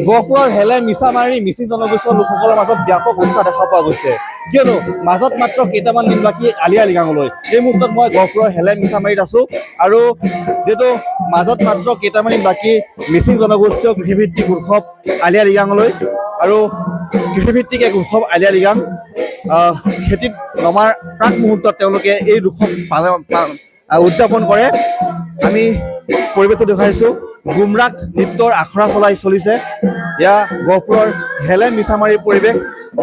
গহপুৰৰ হেলে মিছামাৰী মিচিং জনগোষ্ঠীৰ লোকসকলৰ মাজত ব্যাপক উৎসাহ দেখা পোৱা গৈছে কিয়নো মাজত মাত্ৰ কেইটামান দিন বাকী আলি আই লৃগাঙলৈ। এই মুহূৰ্তত মই গহপুৰৰ হেলে মিছামাৰীত আছোঁ আৰু যিহেতু মাজত মাত্ৰ কেইটামান দিন বাকী মিচিং জনগোষ্ঠীয় কৃষিভিত্তিক উৎসৱ আলি আই লৃগাঙলৈ আৰু কৃষিভিত্তিক এক উৎসৱ আলি আই লৃগাং খেতিত নমাৰ প্ৰাক মুহূৰ্তত তেওঁলোকে এই উৎসৱ উদযাপন কৰে। আমি পৰিৱেশটো দেখুৱাইছোঁ গুমৰাগ নৃত্যৰ আখৰা চলিছে। এয়া গহপুৰৰ হেলে মিছামাৰীৰ পৰিৱেশ।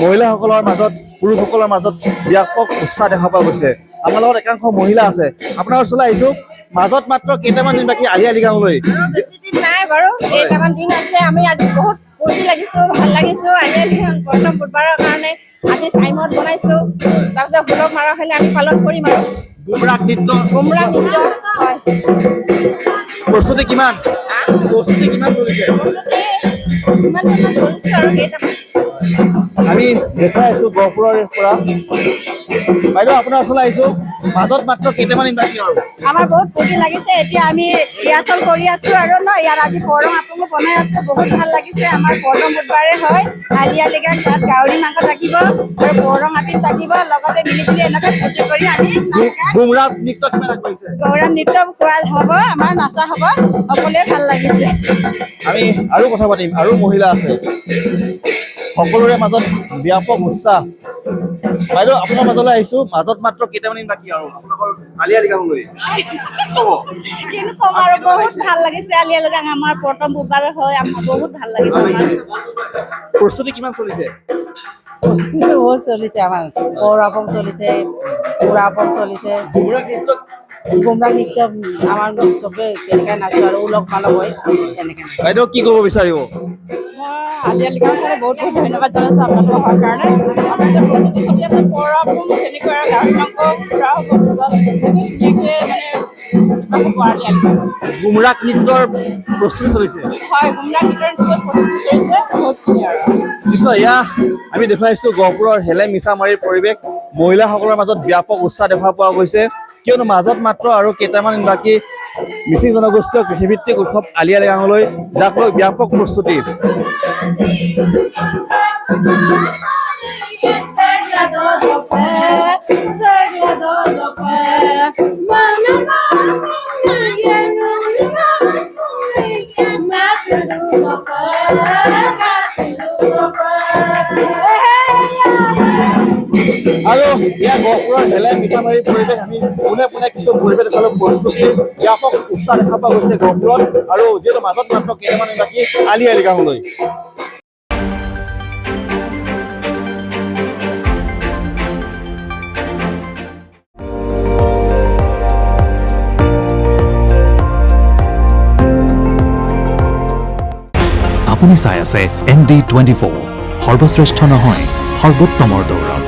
মহিলাসকলৰ মাজত পুৰুষসকলৰ মাজত ব্যাপক উৎসাহ দেখা পোৱা গৈছে। আমাৰ লগত একাংশ মহিলা আছে। আপোনাৰ ওচৰলৈ আহিছোঁ মাজত মাত্ৰ কেইটামান দিন বাকী আলি আই লৃগাঙলৈ। বেছি দিন নাই বাৰু, কেইটামান দিন আছে। আমি আজি বহুত ফূৰ্তি লাগিছোঁ, ভাল লাগিছোঁ। আলি আই লৃগাং প্ৰথম বুধবাৰৰ কাৰণে আজি চাইমদ বনাইছোঁ। তাৰপিছত হুলক মাৰা হ'লে আমি পালন কৰিম আৰু গুমৰাগ নৃত্য হয়। প্ৰস্তুতি কিমান চলিছে? ইমান ধৰিছোঁ আৰু কেইটামান। আমি দেখাই আছোঁ গহপুৰৰ পৰা। বাইদেউ আপোনাৰ ওচৰলৈ আহিছোঁ মাজত মাত্ৰ কেইটামান দিন বাকী আৰু আমাৰ বহুত ফূৰ্তি লাগিছে। এতিয়া আমি ৰিহাৰ্চল কৰি আছোঁ আৰু ইয়াৰ আজি পৰং আপুঙো বনাই আছে। বহুত ভাল লাগিছে। আমাৰ পৰং বুধবাৰে হয় আলি আই লৃগাং। তাত গাহৰি মাংস থাকিব আৰু পৰং আতিত থাকিব। লগতে মিলি জুলি এনেকৈ ফূৰ্তি কৰি আমি গুমৰাগ নৃত্য কিমান আগবাঢ়িছে? গৌৰাং নৃত্য খোৱা হ'ব, আমাৰ নাচা হ'ব। সকলোৱে ভাল লাগিছে। আমি আৰু কথা পাতিম, আৰু মহিলা আছে। সকলোৰে মাজত ব্যাপক উৎসাহ। বাইদেউ আপোনাৰ মাজলৈ আহিছোঁ মাজত মাত্ৰ কেইটামান দিন বাকী আৰু আপোনালোকৰ আলি আই লৃগাঙলৈ। কিন্তু কম আৰু বহুত ভাল লাগিছে। আলি আই লৃগাং আমাৰ প্ৰথম বুধবাৰে হয়। আমাৰ বহুত ভাল লাগিব। প্ৰস্তুতি কিমান চলিছে? বহুত চলিছে। আমাৰ পৌৰাপং চলিছে, পুৰাপং চলিছে, গুমৰাগ নৃত্য গুমৰাগ নৃত্য আমাৰ চবে তেনেকৈ নাচোঁ আৰু উলক মালক হয় তেনেকৈ। বাইদেউ কি ক'ব বিচাৰিব? মই আলি আই লৃগাং বহুত বহুত ধন্যবাদ জনাইছোঁ আপোনালোকৰ হোৱাৰ কাৰণে। আমাৰ এতিয়া প্ৰস্তুতি চলি আছে। পৰং তেনেকৈ আৰু গাহৰি মাংস পুৰা হ'ব পিছত ধুনীয়াকৈ মানে হ'ব আলি আই লৃগাং। গুমৰাগ নৃত্যৰ প্ৰস্তুতি চলিছে। হয়, গুমৰাগ নৃত্যৰ প্ৰস্তুতি চলিছে বহুতখিনি আৰু নিশ্চয় এয়া আমি দেখুৱাইছোঁ গহপুৰৰ হেলে মিছামাৰীৰ পৰিৱেশ। মহিলাসকলৰ মাজত ব্যাপক উৎসাহ দেখা পোৱা গৈছে কিয়নো মাজত মাত্ৰ আৰু কেইটামান দিন বাকী মিচিং জনগোষ্ঠীয় কৃষিভিত্তিক উৎসৱ আলি আই লৃগাঙলৈ, যাক লৈ ব্যাপক প্ৰস্তুতি। আৰু এয়া গহপুৰৰ হেলে মিছামাৰীৰ পৰিৱেশ। আমি পোনে পোনে কিছু পৰিৱেশ দেখালোঁ। প্ৰস্তুতিৰ ব্যাপক উৎসাহ দেখা পোৱা গৈছে গহপুৰত আৰু যিহেতু মাজত মাত্ৰ কেইটামান দিন বাকী আলি আই লৃগাঙলৈ। আপুনি চাই আছে ND24, সৰ্বশ্ৰেষ্ঠ নহয় সৰ্বোত্তমৰ দৌৰত।